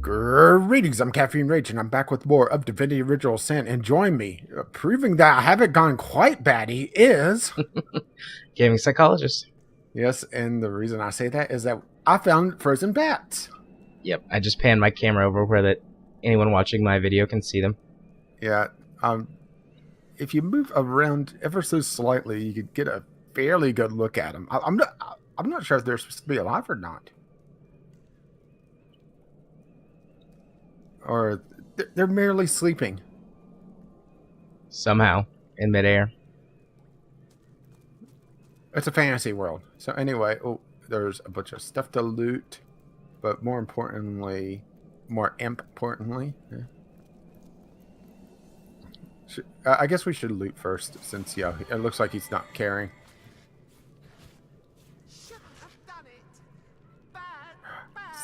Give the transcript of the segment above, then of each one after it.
Greetings, I'm Caffeine Rage, and I'm back with more of Divinity Original Sin. And join me, proving that I haven't gone quite batty, is... Gaming Psychologist. Yes, and the reason I say that is that I found frozen bats. Yep, I just panned my camera over where that anyone watching my video can see them. Yeah, if you move around ever so slightly, you could get a fairly good look at them. I'm not sure if they're supposed to be alive or not. Or they're merely sleeping. Somehow, in midair. It's a fantasy world. So anyway, there's a bunch of stuff to loot. But more importantly, I guess we should loot first, since, yeah, it looks like he's not caring.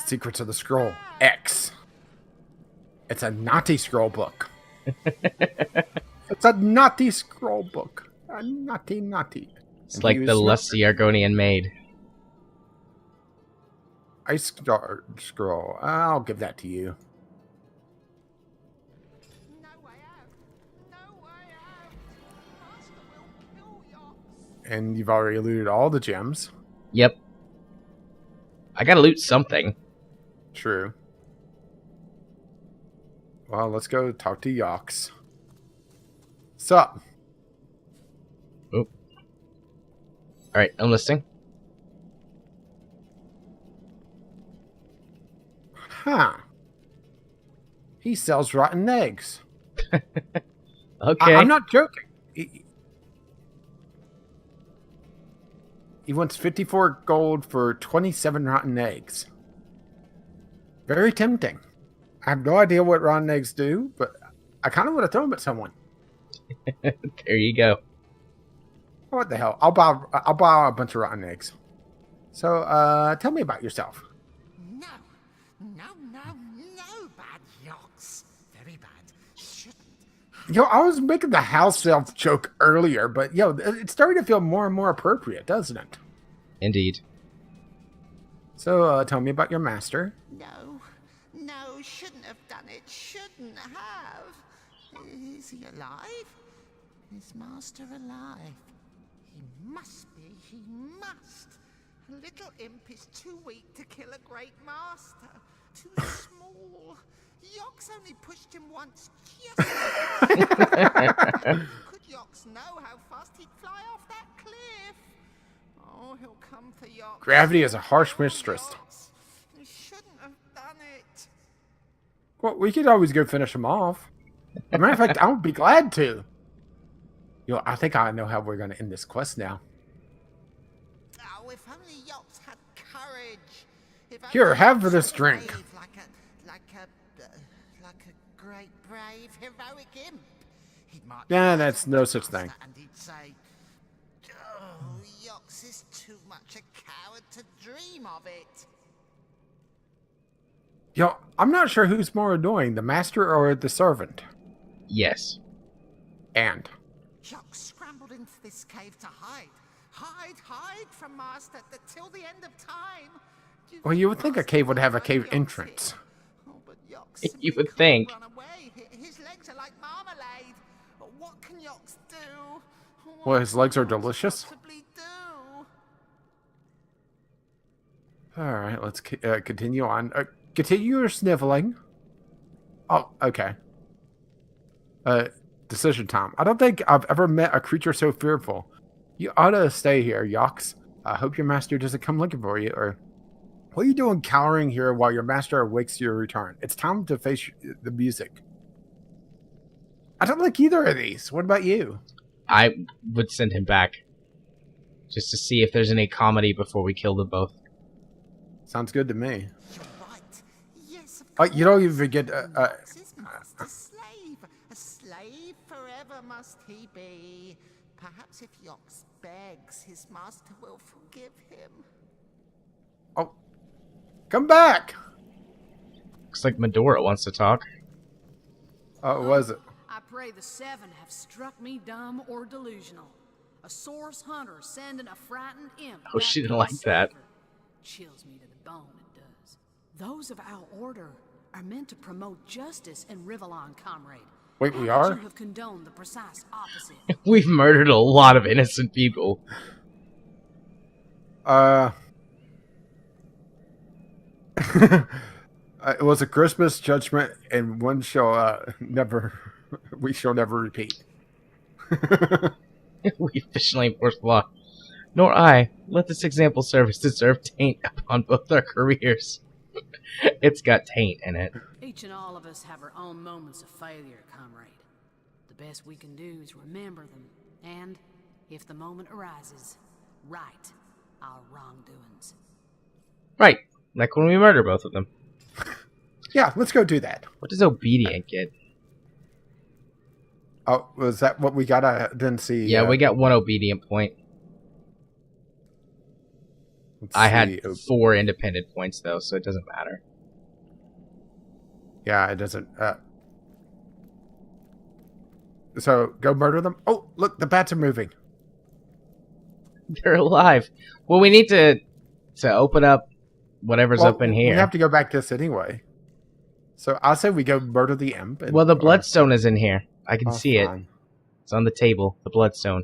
Secrets of the Scroll. X. It's a naughty scroll book. It's a naughty scroll book. A naughty. It's and like the lusty Argonian maid. Ice Star Scroll. I'll give that to you. No way out. Master will kill Yox. And you've already looted all the gems. Yep. I gotta loot something. True. Well, let's go talk to Yox. Sup? Oh. Alright, I'm listening. Huh. He sells rotten eggs. Okay. I'm not joking. He wants 54 gold for 27 rotten eggs. Very tempting. I have no idea what rotten eggs do, but I kind of want to throw them at someone. There you go. What the hell? I'll buy a bunch of rotten eggs. So, tell me about yourself. No, bad Yox. Very bad. Shouldn't. Yo, I was making the house elf joke earlier, but yo, it's starting to feel more and more appropriate, doesn't it? Indeed. So, tell me about your master. No, shouldn't have done it. Shouldn't have. Is he alive? Is master alive? He must be. He must. A little imp is too weak to kill a great master. Too small. Yox only pushed him once. Just could Yox know how fast he'd fly off that cliff? Oh, he'll come for Yox. Gravity is a harsh mistress. He shouldn't have done it. Well, we could always go finish him off. As a matter of fact, I would be glad to. Yo, I think I know how we're going to end this quest now. Oh, if only Yox had courage. Here, have this drink. Like a great, brave, heroic imp. Yeah, that's no such thing. And he'd say, oh, Yox is too much a coward to dream of it. Yo, I'm not sure who's more annoying, the master or the servant. Yes. And? Yox scrambled into this cave to hide. Hide from master till the end of time. Well, you would think a cave would have a cave entrance. Oh, but Yox You would think. run away. His legs are like marmalade. What can Yox do? Well, his legs are delicious. Alright, let's continue on. Continue your sniveling. Oh, okay. Decision time. I don't think I've ever met a creature so fearful. You ought to stay here, Yox. I hope your master doesn't come looking for you, or... What are you doing cowering here while your master awaits your return? It's time to face the music. I don't like either of these. What about you? I would send him back. Just to see if there's any comedy before we kill them both. Sounds good to me. You're right. Yes, of course. You don't even get... His master slave. A slave forever must he be. Perhaps if Yox begs, his master will forgive him. Oh. Come back! Looks like Medora wants to talk. Oh, was it? I pray the seven have struck me dumb or delusional. A source hunter sending a frightened imp. Oh, she back didn't to like the that. seeker. Chills me to the bone, it does. Those of our order are meant to promote justice in Rivellon, comrade. Wait, How we could are? you have condoned the precise opposite? We've murdered a lot of innocent people. It was a Christmas judgment, and one shall never. We shall never repeat. We officially enforce the law. Nor I. Let this example serve as deserved taint upon both our careers. It's got taint in it. Each and all of us have our own moments of failure, comrade. The best we can do is remember them, and, if the moment arises, right our wrongdoings. Right. Like when we murder both of them. Yeah, let's go do that. What does obedient get? Oh, was that what we got? I didn't see. Yeah, we got 1 obedient point. I had 4 independent points, though, so it doesn't matter. Yeah, it doesn't. So go murder them. Oh, look, the bats are moving. They're alive. Well, we need to open up whatever's Well, up in here. We have to go back to this anyway. So I'll say we go murder the imp. And, Well, the bloodstone is in here. I can see it. fine. It's on the table. The bloodstone.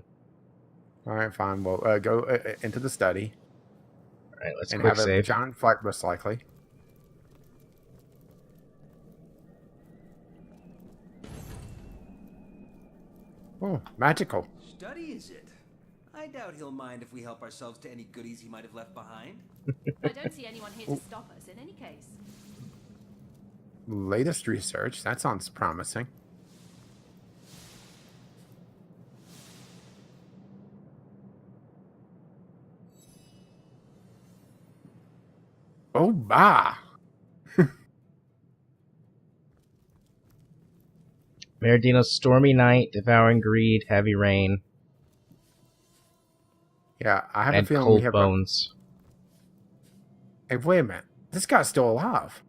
All right, fine. Well, go into the study All right, let's and quick have a save. giant fight, most likely. Oh, magical. Study, is it? I doubt he'll mind if we help ourselves to any goodies he might have left behind. I don't see anyone here to stop us in any case. Latest research. That sounds promising. Oh, bah. Meridino's stormy night, devouring greed, heavy rain, Yeah, I have and a feeling cold we have bones. Hey, wait a minute. This guy's still alive.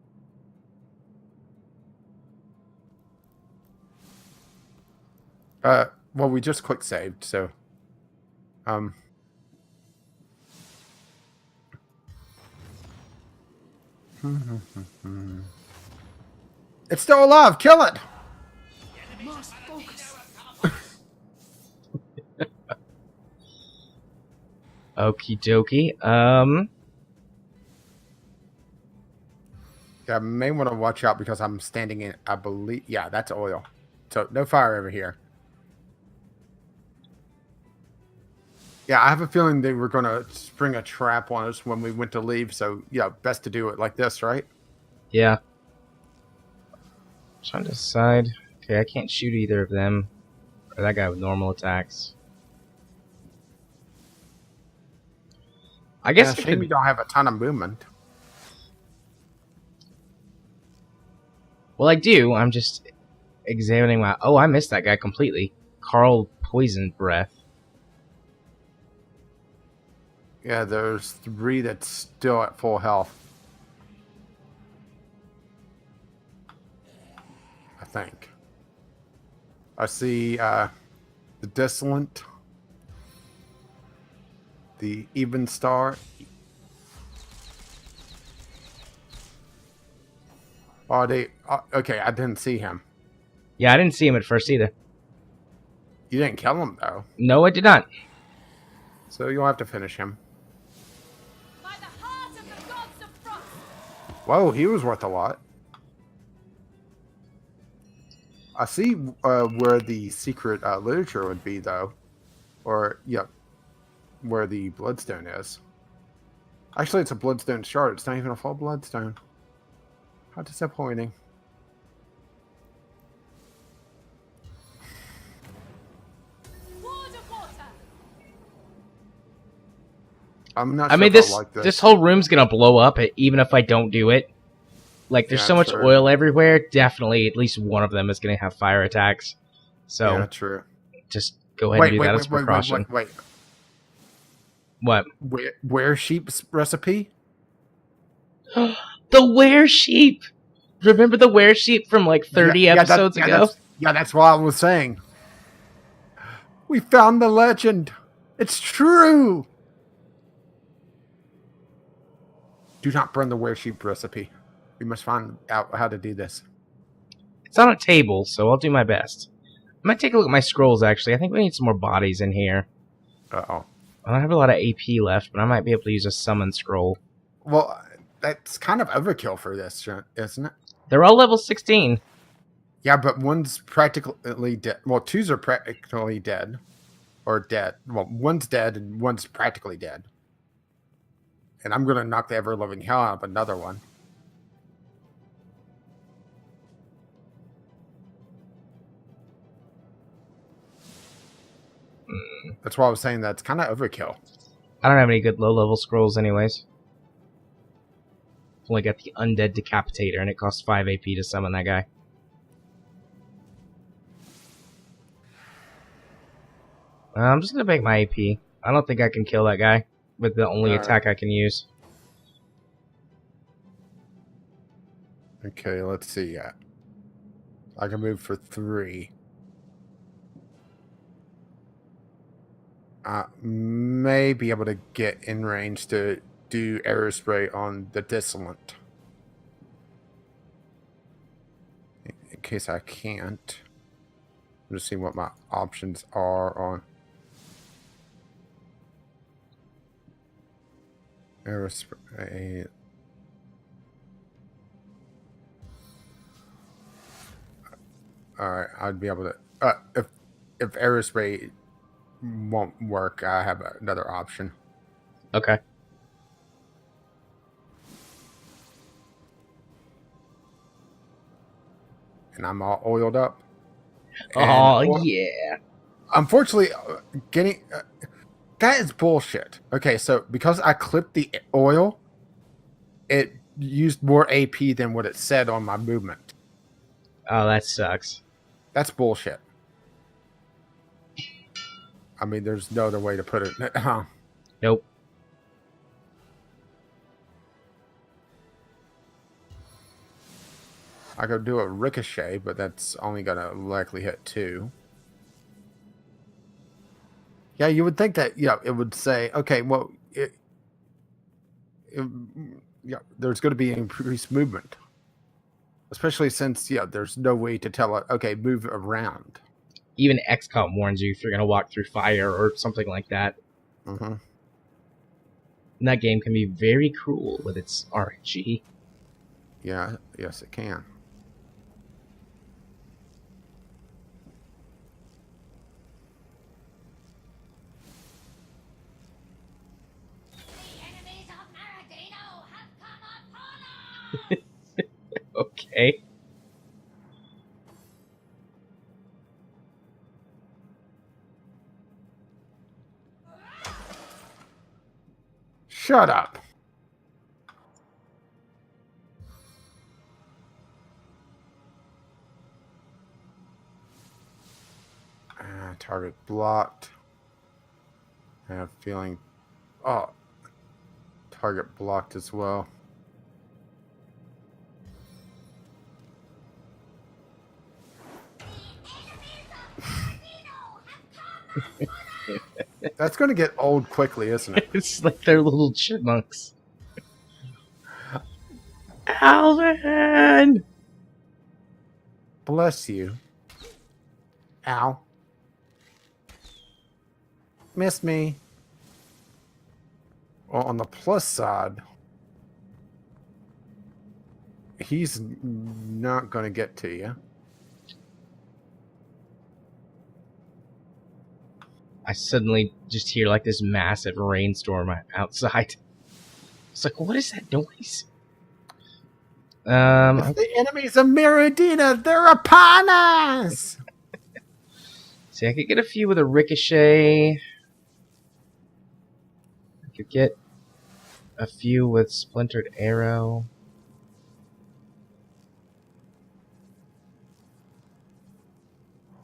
Well, we just quick saved, so it's still alive. Kill it. Must focus. Okie dokie. Yeah, I may want to watch out because I'm standing in, I believe, yeah, that's oil. So no fire over here. Yeah, I have a feeling they were going to spring a trap on us when we went to leave. So, yeah, best to do it like this, right? Yeah. Trying to decide. Okay, I can't shoot either of them. Or that guy with normal attacks. I guess Yeah, I shame could... we don't have a ton of movement. Well, I do. I'm just examining my... Oh, I missed that guy completely. Carl Poison Breath. Yeah, there's 3 that's still at full health. I think. I see the Dissolent, the Even Star. Oh, they... okay, I didn't see him. Yeah, I didn't see him at first either. You didn't kill him, though. No, I did not. So you'll have to finish him. By the heart of the gods of frost! Whoa, he was worth a lot. I see where the secret literature would be, though. Or, yep, where the bloodstone is. Actually, it's a bloodstone shard. It's not even a full bloodstone. How disappointing. Ward of water! I'm not I sure mean, if I like this whole room's gonna blow up even if I don't do it. Like, there's Yeah, so much true. oil everywhere. Definitely, at least one of them is gonna have fire attacks. So Yeah, true. just go ahead and do that as a precaution. Wait. What? Where sheep's recipe? The were sheep. Remember the were sheep from like 30 episodes ago? That's what I was saying. We found the legend. It's true! Do not burn the were-sheep recipe. We must find out how to do this. It's on a table, so I'll do my best. I might take a look at my scrolls, actually. I think we need some more bodies in here. Uh-oh. I don't have a lot of AP left, but I might be able to use a summon scroll. Well, that's kind of overkill for this, isn't it? They're all level 16. Yeah, but one's practically dead. Well, twos are practically dead. Or dead. Well, one's dead and one's practically dead. And I'm going to knock the ever-loving hell out of another one. That's why I was saying that's kind of overkill. I don't have any good low-level scrolls anyways. I've only got the Undead Decapitator, and it costs 5 AP to summon that guy. I'm just going to make my AP. I don't think I can kill that guy with the only attack I can use. Okay, let's see. I can move for 3. May be able to get in range to do arrow spray on the Dissolent. In case I can't. I'm just seeing what my options are on arrow spray. Alright, I'd be able to... if arrow spray won't work, I have another option. Okay. And I'm all oiled up. Oh, yeah. Unfortunately, getting... that is bullshit. Okay, so because I clipped the oil, it used more AP than what it said on my movement. Oh, that sucks. That's bullshit. I mean, there's no other way to put it. Nope. I could do a ricochet, but that's only going to likely hit 2. Yeah, you would think that, it would say, okay, well, there's going to be increased movement. Especially since, there's no way to tell it, okay, move around. Even XCOM warns you if you're going to walk through fire or something like that. Mm-hmm. And that game can be very cruel with its RNG. Yeah, yes, it can. The enemies of Maradino have come upon us! Okay. Shut up. Target blocked. I have a feeling... Oh. Target blocked as well. That's going to get old quickly, isn't it? It's like they're little chipmunks. Alvin! Bless you. Ow. Miss me. Well, on the plus side, he's not going to get to you. I suddenly just hear like this massive rainstorm outside. It's like, what is that noise? It's the enemies of Miradina. They're upon us. See, I could get a few with a ricochet. I could get a few with splintered arrow.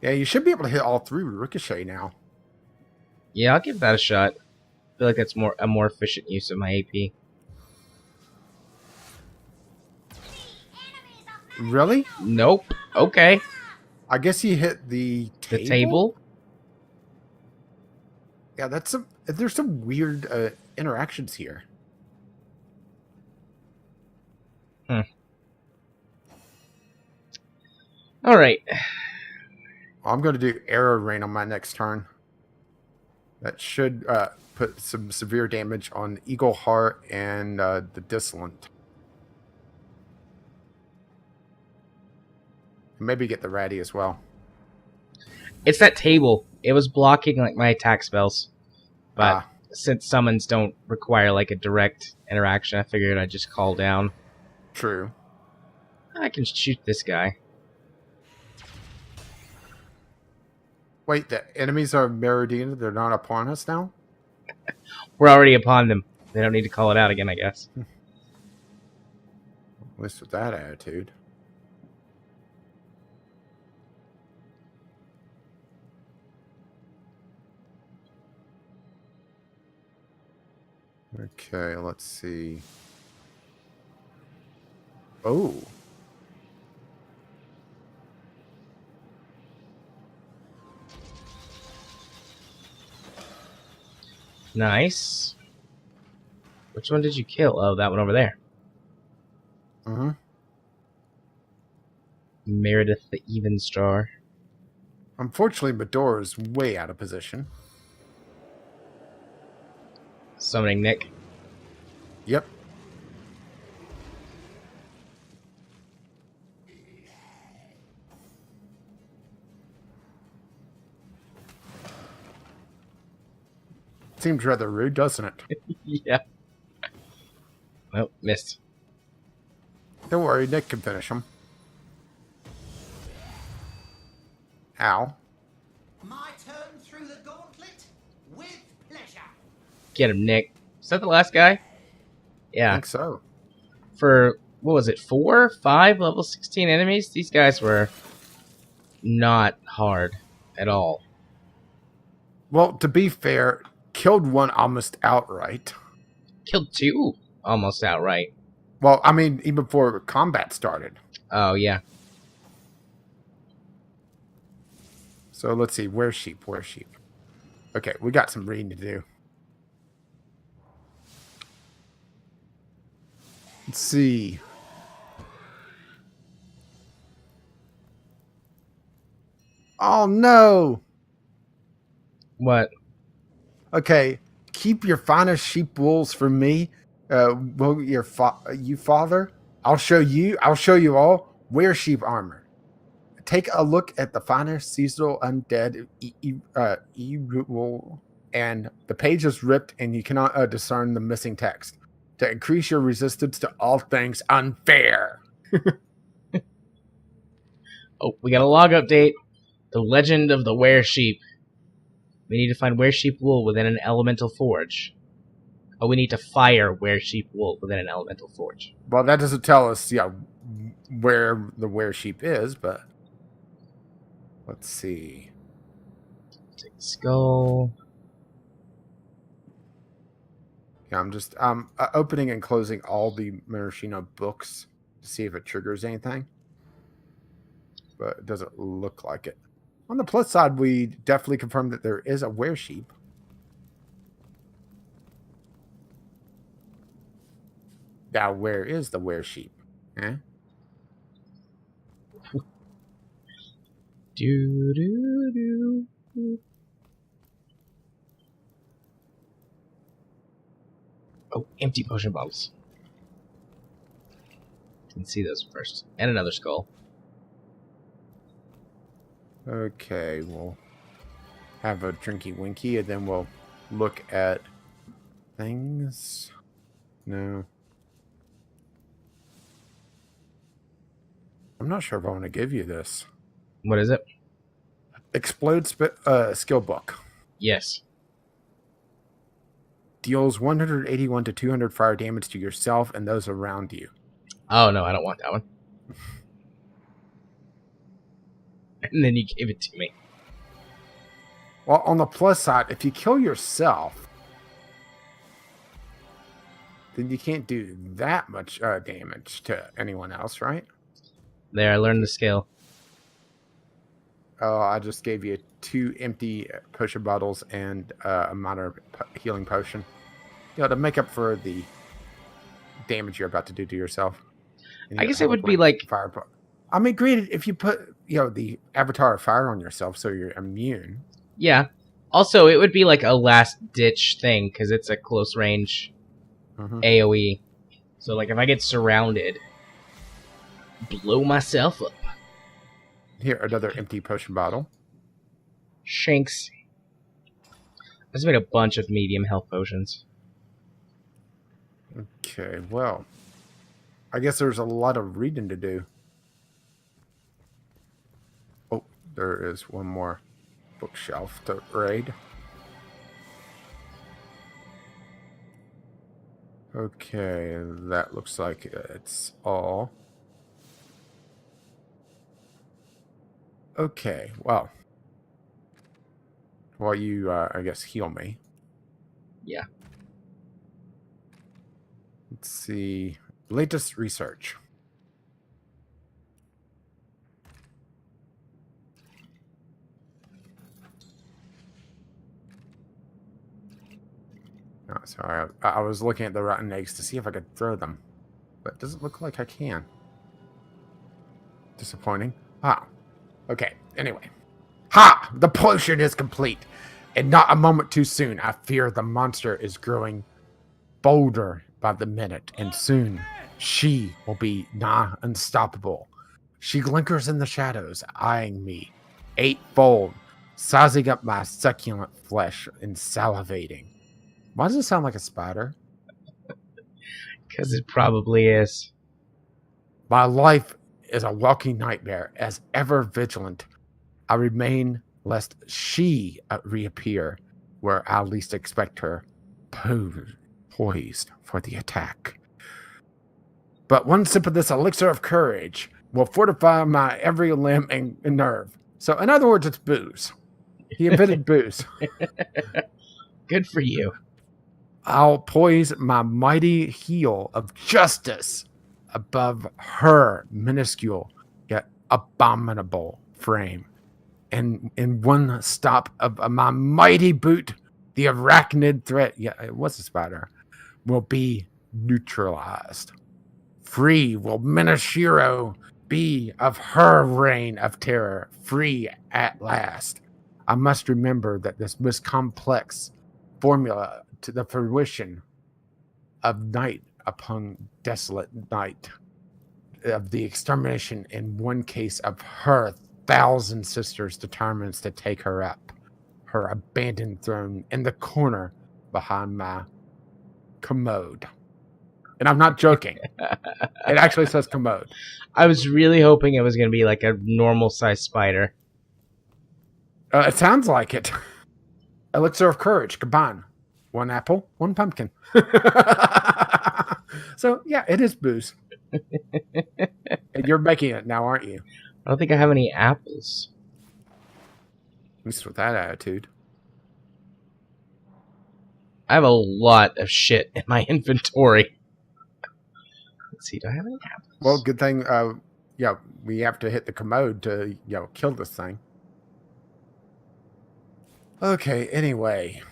Yeah, you should be able to hit all 3 with ricochet now. Yeah, I'll give that a shot. I feel like that's a more efficient use of my AP. Really? Nope. Okay. I guess he hit the table. The table? Yeah, there's some weird interactions here. All right. Well, I'm going to do Arrow Rain on my next turn. That should put some severe damage on Eagle Heart and the Dissolent. Maybe get the Ratty as well. It's that table. It was blocking like my attack spells, but since summons don't require like a direct interaction, I figured I'd just call down. True. I can shoot this guy. Wait, the enemies are Meridian. They're not upon us now? We're already upon them. They don't need to call it out again, I guess. At least with that attitude. Okay, let's see. Oh. Nice. Which one did you kill? Oh, that one over there. Mm-hmm. Meredith the Even Star. Unfortunately, Medora is way out of position. Summoning Nick. Yep. Seems rather rude, doesn't it? Yeah. Oh, missed. Don't worry, Nick can finish him. Ow. My turn through the gauntlet? With pleasure. Get him, Nick. Is that the last guy? I Yeah. think so. For, what was it, 4, 5 level 16 enemies? These guys were not hard at all. Well, to be fair, killed one almost outright. Killed 2 almost outright. Well, I mean, even before combat started. Oh, yeah. So let's see. Where's sheep? Where's sheep? Okay, we got some reading to do. Let's see. Oh, no. What? Okay, keep your finest sheep wools for me. Will you father? I'll show you all. Wear sheep armor. Take a look at the finest seasonal undead wool, and the page is ripped, and you cannot discern the missing text. To increase your resistance to all things unfair. Oh, we got a log update. The Legend of the Were-Sheep. We need to find Were-Sheep wool within an elemental forge. Oh, we need to fire Were-Sheep wool within an elemental forge. Well, that doesn't tell us, where the were sheep is, but let's see. Take the skull. Yeah, I'm just opening and closing all the Maraschino books to see if it triggers anything. But it doesn't look like it. On the plus side, we definitely confirmed that there is a were-sheep. Now, where is the were-sheep? Eh? Do do do. Oh, empty potion bottles. Can see those first, and another skull. Okay, we'll have a drinky winky, and then we'll look at things. No. I'm not sure if I want to give you this. What is it? Explode skill book. Yes. Deals 181 to 200 fire damage to yourself and those around you. Oh no, I don't want that one. And then you gave it to me. Well, on the plus side, if you kill yourself, then you can't do that much damage to anyone else, right? There, I learned the skill. Oh, I just gave you 2 empty potion bottles and a minor healing potion. To make up for the damage you're about to do to yourself. And I you guess have it a would be blank like, fire. I mean, granted, if you put the avatar of fire on yourself, so you're immune. yeah. Also, it would be like a last ditch thing because it's a close range AoE. So like if I get surrounded, blow myself up. Here, another empty potion bottle. Shanks. I just made a bunch of medium health potions. Okay, well, I guess there's a lot of reading to do. Oh, there is one more bookshelf to raid. Okay, that looks like it's all. Okay, well, while you, I guess, heal me. Yeah. Let's see. Latest research. Oh, sorry. I was looking at the rotten eggs to see if I could throw them. But it doesn't look like I can. Disappointing. Ah. Okay. Anyway. Ha! The potion is complete. And not a moment too soon. I fear the monster is growing bolder by the minute. And soon, she will be nigh unstoppable. She lingers in the shadows, eyeing me 8-fold, sizing up my succulent flesh and salivating. Why does it sound like a spider? Because it probably is. My life is a walking nightmare. As ever vigilant, I remain lest she reappear where I least expect her, poised for the attack. But one sip of this elixir of courage will fortify my every limb and nerve. So, in other words, it's booze. He invented booze. Good for you. I'll poise my mighty heel of justice above her minuscule yet abominable frame. And in one stop of my mighty boot, the arachnid threat, it was a spider, will be neutralized. Free will Minashiro be of her reign of terror, free at last. I must remember that this most complex formula to the fruition of night upon desolate night, of the extermination in one case of her 1,000 sisters, determines to take her up, her abandoned throne in the corner behind my commode. And I'm not joking. It actually says commode. I was really hoping it was going to be like a normal sized spider. It sounds like it. Elixir of courage, combine. 1 apple, 1 pumpkin. So, yeah, it is booze. And you're making it now, aren't you? I don't think I have any apples. At least with that attitude. I have a lot of shit in my inventory. Let's see, do I have any apples? Well, good thing, we have to hit the commode to, kill this thing. Okay, anyway.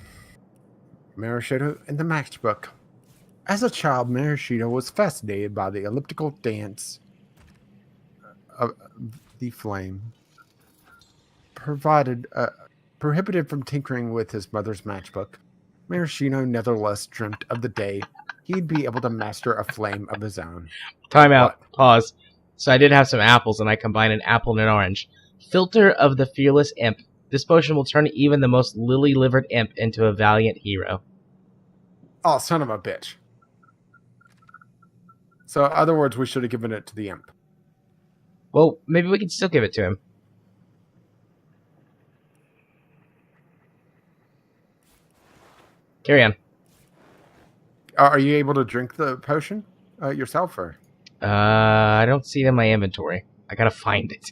Marishito in the matchbook. As a child, Marishito was fascinated by the elliptical dance of the flame. Prohibited from tinkering with his mother's matchbook, Marishito nevertheless dreamt of the day he'd be able to master a flame of his own. Time out. What? Pause. So I did have some apples, and I combined an apple and an orange. Filter of the Fearless Imp. This potion will turn even the most lily-livered imp into a valiant hero. Oh, son of a bitch. So, in other words, we should have given it to the imp. Well, maybe we can still give it to him. Carry on. Are you able to drink the potion yourself, or? I don't see it in my inventory. I gotta find it.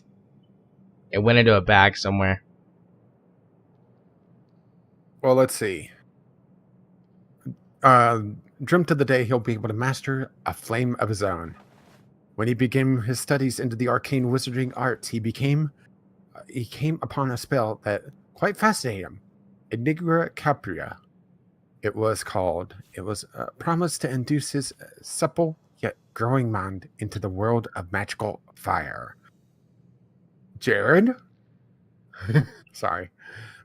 It went into a bag somewhere. Well, let's see. Dreamt of the day he'll be able to master a flame of his own. When he began his studies into the arcane wizarding arts, he became he came upon a spell that quite fascinated him. Enigma Capria, it was called. It was promised to induce his supple yet growing mind into the world of magical fire. Jared? Sorry.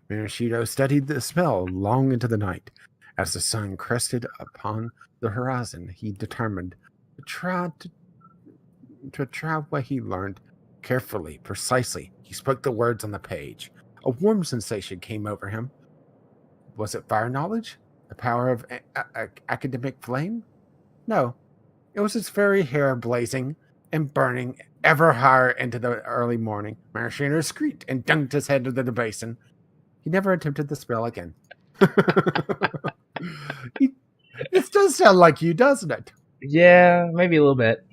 Miyashiro studied the spell long into the night. As the sun crested upon the horizon, he determined to try what he learned carefully, precisely. He spoke the words on the page. A warm sensation came over him. Was it fire knowledge? The power of academic flame? No. It was his very hair blazing and burning ever higher into the early morning. Maraschino screeched and dunked his head into the basin. He never attempted the spell again. It does sound like you, doesn't it? Yeah, maybe a little bit.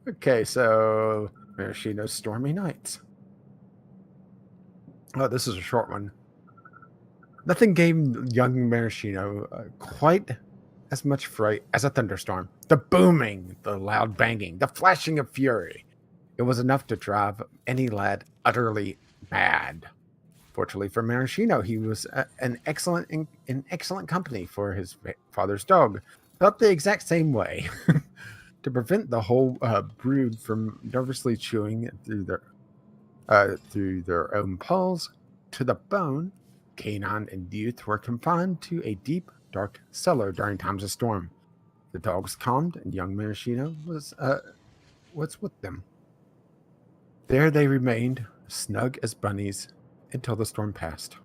Okay, so Maraschino's Stormy Nights. Oh, this is a short one. Nothing gave young Maraschino quite as much fright as a thunderstorm. The booming, the loud banging, the flashing of fury. It was enough to drive any lad utterly mad. Fortunately for Maraschino, he was in excellent company, for his father's dog felt the exact same way. To prevent the whole brood from nervously chewing through their own paws to the bone, Canine and Youth were confined to a deep, dark cellar during times of storm. The dogs calmed, and young Maraschino was with them. There they remained, snug as bunnies, until the storm passed.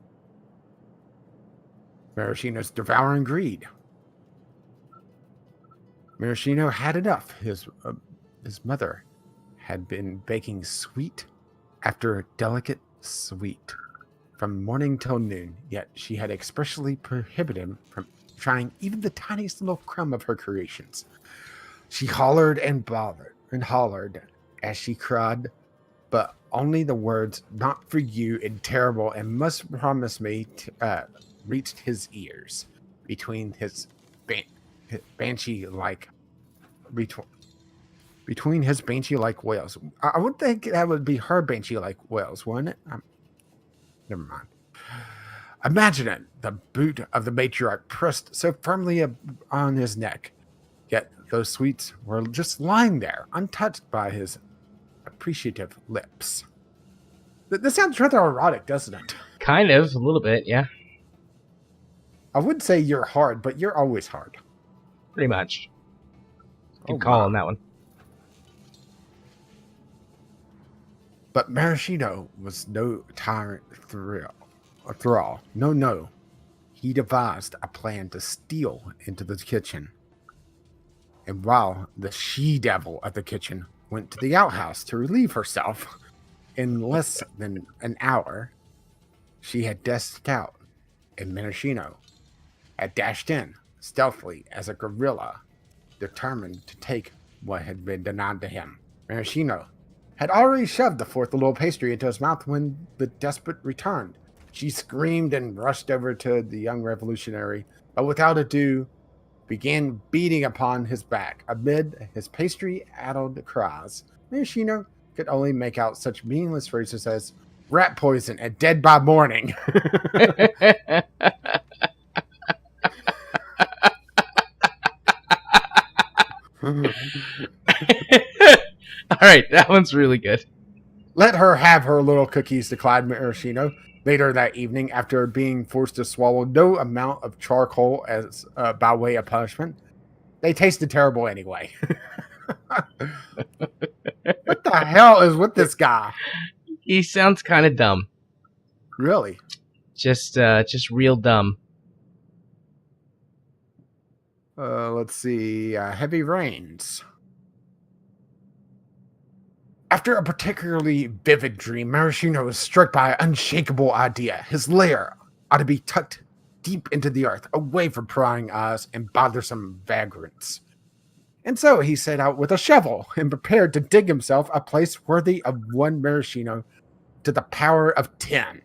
Maraschino's devouring greed. Maraschino had enough. His mother had been baking sweet after delicate sweet from morning till noon, yet she had expressly prohibited him from trying even the tiniest little crumb of her creations. She hollered and bothered and hollered as she cried, but only the words "not for you" and "terrible" and "must promise me" reached his ears between his banshee-like between his banshee-like wails. I would think that would be her banshee-like wails, wouldn't it? Never mind. Imagine it, the boot of the matriarch pressed so firmly on his neck, yet those sweets were just lying there, untouched by his appreciative lips. This sounds rather erotic, doesn't it? Kind of, a little bit, yeah. I would say you're hard, but you're always hard. Pretty much. Good Oh, call wow. on that one. But Maraschino was no tyrant thrall. No. He devised a plan to steal into the kitchen. And while the she-devil of the kitchen went to the outhouse to relieve herself, in less than an hour, she had dashed out, and Maraschino had dashed in, stealthily as a gorilla, determined to take what had been denied to him. Maraschino had already shoved the fourth little pastry into his mouth when the despot returned. She screamed and rushed over to the young revolutionary, but without ado, began beating upon his back. Amid his pastry-addled cries, Maraschino could only make out such meaningless phrases as "rat poison" and "dead by morning." Alright, that one's really good. Let her have her little cookies, declared Maraschino. Later that evening, after being forced to swallow no amount of charcoal as by way of punishment, they tasted terrible anyway. What the hell is with this guy? He sounds kind of dumb. Really? Just real dumb. Let's see. Heavy rains. After a particularly vivid dream, Maraschino was struck by an unshakable idea. His lair ought to be tucked deep into the earth, away from prying eyes and bothersome vagrants. And so he set out with a shovel and prepared to dig himself a place worthy of one Maraschino to the power of 10.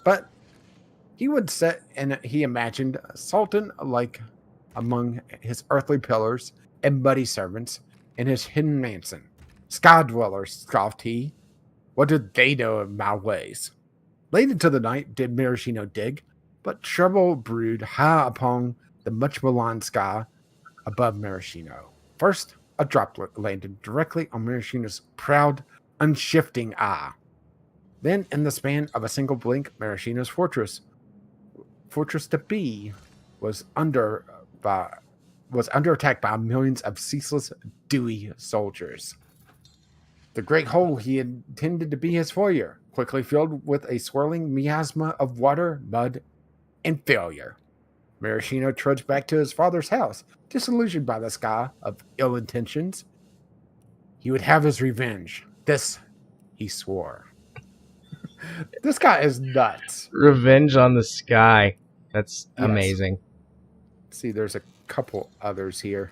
But he would set, and he imagined, a sultan like among his earthly pillars and muddy servants in his hidden mansion. Sky dwellers, scoffed he. What did they know of my ways? Late into the night did Maraschino dig, but trouble brewed high upon the much maligned sky above Maraschino. First, a droplet landed directly on Maraschino's proud, unshifting eye. Then, in the span of a single blink, Maraschino's Fortress to be, was under attack by millions of ceaseless, dewy soldiers. The great hole he intended to be his foyer quickly filled with a swirling miasma of water, mud, and failure. Maraschino trudged back to his father's house, disillusioned by the sky of ill intentions. He would have his revenge. This, he swore. This guy is nuts. Revenge on the Sky. That's Yes. amazing. See, there's a couple others here.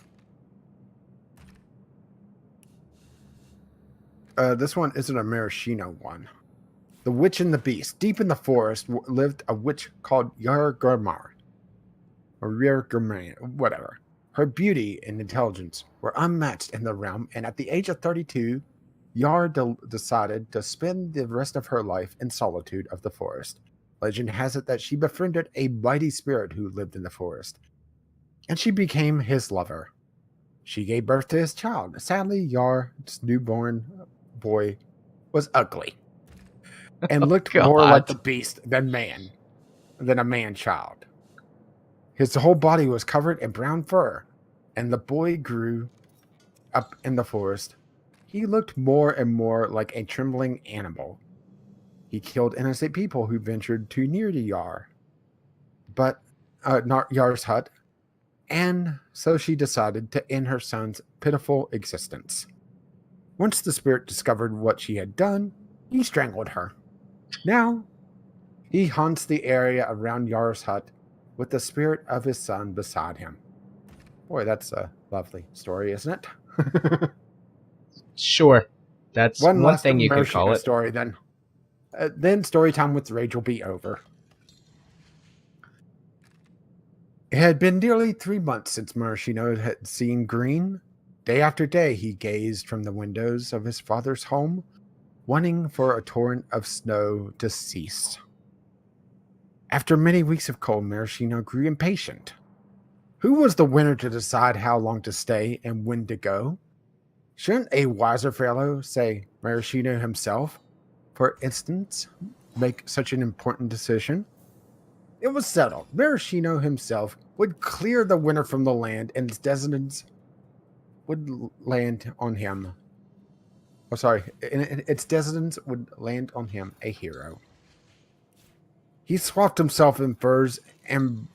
This one isn't a Maraschino one. The Witch and the Beast. Deep in the forest lived a witch called Yargurmar. Or Yargurmar, whatever. Her beauty and intelligence were unmatched in the realm, and at the age of 32, Yar decided to spend the rest of her life in solitude of the forest. Legend has it that she befriended a mighty spirit who lived in the forest, and she became his lover. She gave birth to his child. Sadly, Yar's newborn boy was ugly and looked more like the beast than a man-child. His whole body was covered in brown fur, and the boy grew up in the forest. He looked more and more like a trembling animal. He killed innocent people who ventured too near to Yar, but not Yar's hut, and so she decided to end her son's pitiful existence. Once the spirit discovered what she had done, he strangled her. Now, he haunts the area around Yar's hut with the spirit of his son beside him. Boy, that's a lovely story, isn't it? Sure. That's one thing you could call it. Story, then. Then story time with Rage will be over. It had been nearly 3 months since Maraschino had seen green. Day after day, he gazed from the windows of his father's home, wanting for a torrent of snow to cease. After many weeks of cold, Maraschino grew impatient. Who was the winner to decide how long to stay and when to go? Shouldn't a wiser fellow, say Maraschino himself, for instance, make such an important decision? It was settled. Maraschino himself would clear the winter from the land, and its descendants would land on him. Oh, sorry. Its descendants would land on him, a hero. He swathed himself in furs and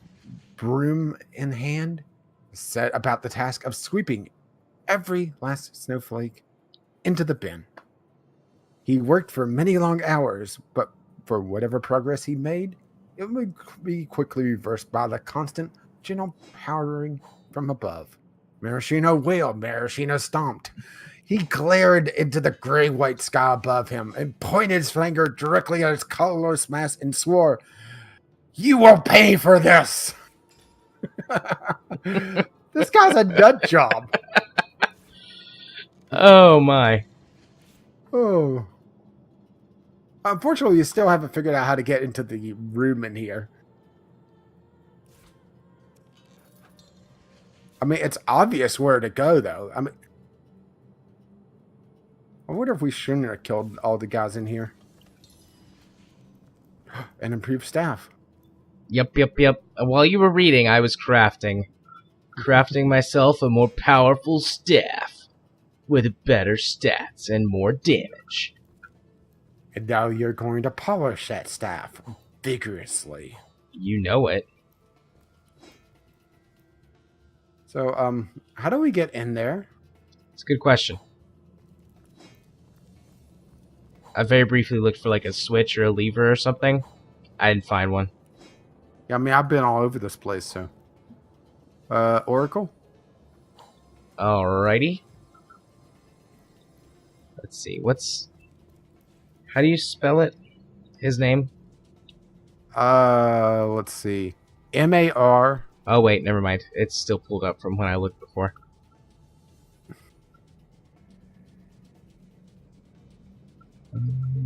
broom in hand, set about the task of sweeping every last snowflake into the bin. He worked for many long hours, but for whatever progress he made, it would be quickly reversed by the constant, gentle powdering from above. Maraschino wailed, Maraschino stomped. He glared into the gray-white sky above him and pointed his finger directly at its colorless mass and swore, "You will pay for this!" This guy's a nut job. Oh, my. Oh. Unfortunately, you still haven't figured out how to get into the room in here. I mean, it's obvious where to go, though. I mean, I wonder if we shouldn't have killed all the guys in here. And improved staff. Yep. While you were reading, I was crafting myself a more powerful staff with better stats and more damage. And now you're going to polish that staff vigorously. You know it. So, how do we get in there? It's a good question. I very briefly looked for like a switch or a lever or something. I didn't find one. Yeah, I mean, I've been all over this place, so. Oracle? Alrighty. Let's see, how do you spell it? His name? Let's see. M-A-R. Oh wait, never mind. It's still pulled up from when I looked before.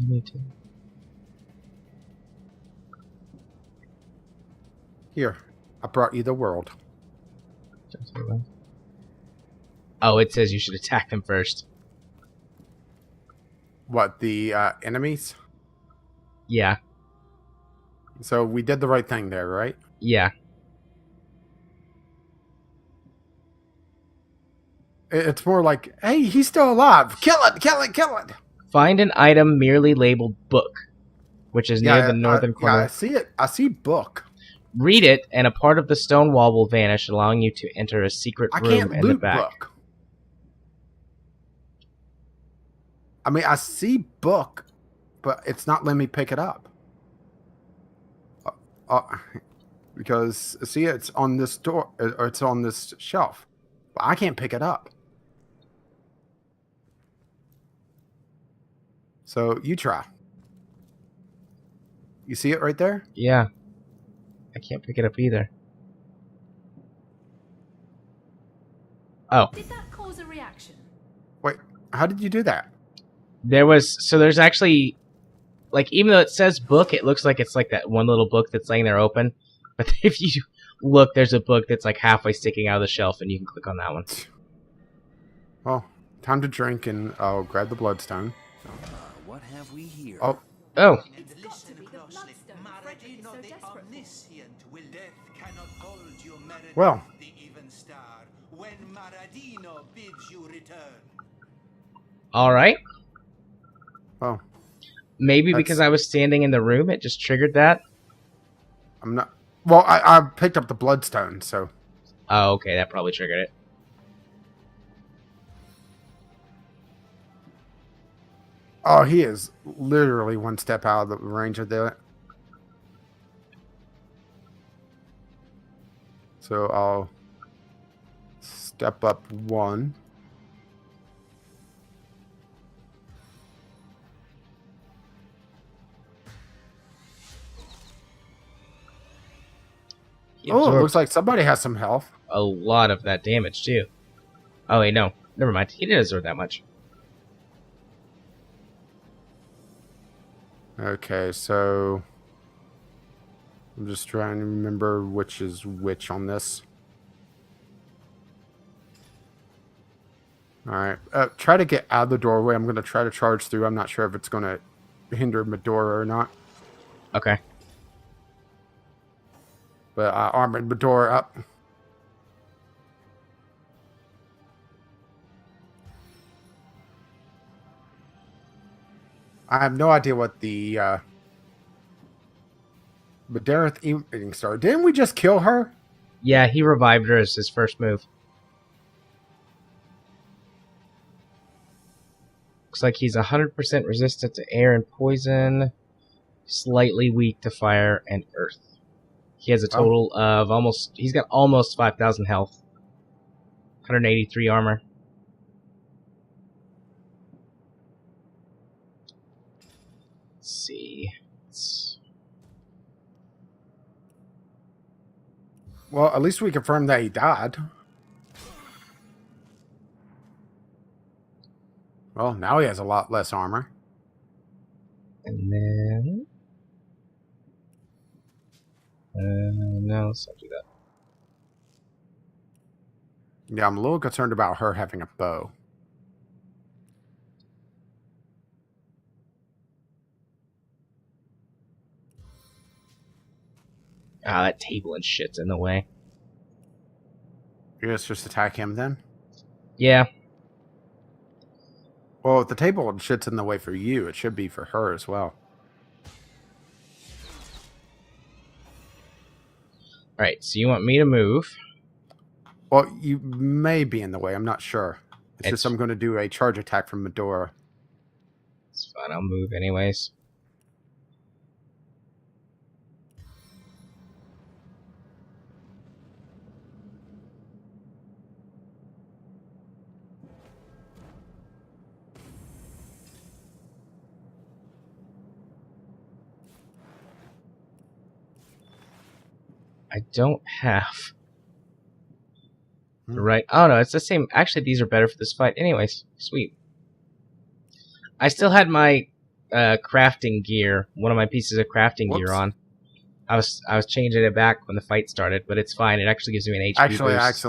Me too. Here, I brought you the world. Oh, it says you should attack them first. What, the enemies? Yeah, So we did the right thing there, right? yeah. It's more like, hey, he's still alive. Kill it, kill it, kill it. Find an item merely labeled book, which is near the northern Yeah, corner. I see it. I see book. Read it, and a part of the stone wall will vanish, allowing you to enter a secret I room can't in the loot back. book. I mean, I see book, but it's not letting me pick it up. Because, see, it's on this door, or it's on this shelf. But I can't pick it up. So, you try. You see it right there? Yeah. I can't pick it up either. Oh. Did that cause a reaction? Wait, how did you do that? There's actually, like, even though it says book, it looks like it's like that one little book that's laying there open. But if you look, there's a book that's like halfway sticking out of the shelf, and you can click on that one. Well, time to drink, and I'll grab the bloodstone. What have we here? Oh, Oh, It's got to be the bloodstone Frederick is so desperate for. well, The even star, when Maradino bids you return. alright. well, Maybe That's- because I was standing in the room, it just triggered that. I'm not... Well, I picked up the bloodstone, so... Oh, okay, that probably triggered it. Oh, he is literally one step out of the range of the... So I'll step up one. He Oh, it absorbed looks like somebody has some health. a lot of that damage, too. Oh, wait, no. Never mind. He didn't absorb that much. Okay, so... I'm just trying to remember which is which on this. Alright, try to get out of the doorway. I'm going to try to charge through. I'm not sure if it's going to hinder Medora or not. Okay. But I armored Medora up. I have no idea what the Medora eating star. Didn't we just kill her? Yeah, he revived her as his first move. Looks like he's 100% resistant to air and poison, slightly weak to fire and earth. He has a total of he's got almost 5,000 health. 183 armor. Let's see. Well, at least we confirmed that he died. Well, now he has a lot less armor. And then... no, let's not do that. Yeah, I'm a little concerned about her having a bow. Ah, that table and shit's in the way. You guys just attack him then? Yeah. Well, if the table and shit's in the way for you, it should be for her as well. Alright, so you want me to move. Well, you may be in the way. I'm not sure. It's just It's- I'm going to do a charge attack from Medora. It's fine, I'll move anyways. I don't have the right... Oh no, it's the same. Actually, these are better for this fight anyways. Sweet. I still had my crafting gear. One of my pieces of crafting gear Whoops. on. I was changing it back when the fight started, but it's fine. It actually gives me an HP Actually, boost.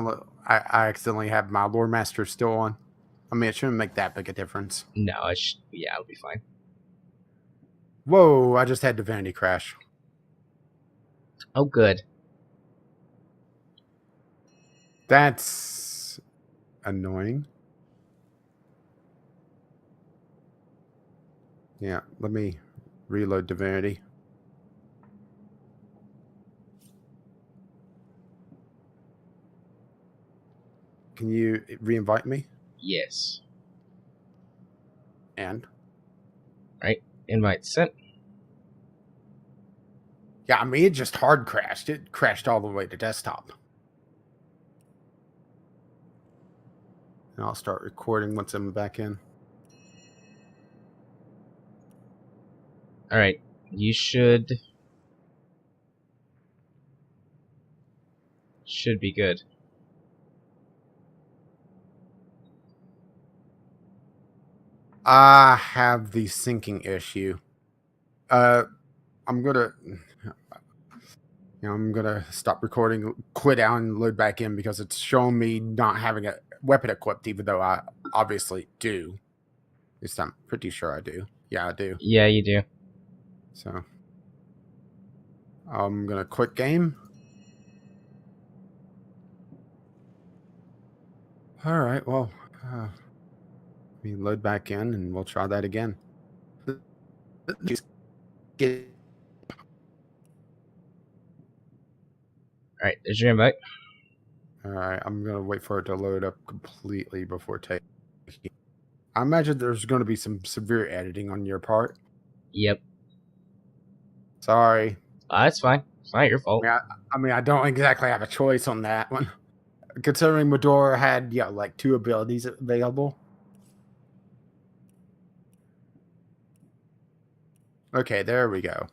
I accidentally have my Lore Master still on. I mean, it shouldn't make that big a difference. No, yeah, it'll be fine. Whoa, I just had Divinity crash. Oh, good. That's annoying. Yeah, let me reload Divinity. Can you re-invite me? Yes. And? Right. Invite sent. Yeah, I mean, it just hard crashed. It crashed all the way to desktop. And I'll start recording once I'm back in. All right. You should be good. I have the syncing issue. I'm gonna stop recording, quit out, and load back in because it's showing me not having a weapon equipped, even though I obviously do. At least I'm pretty sure I do. Yeah, I do. Yeah, you do. So I'm gonna quit game. All right. Well, we load back in, and we'll try that again. Get All right. There's your invite. All right, I'm going to wait for it to load up completely before taking. I imagine there's going to be some severe editing on your part. Yep. Sorry. That's fine. It's not your fault. I mean, I don't exactly have a choice on that one. Considering Medora had, like 2 abilities available. Okay, there we go.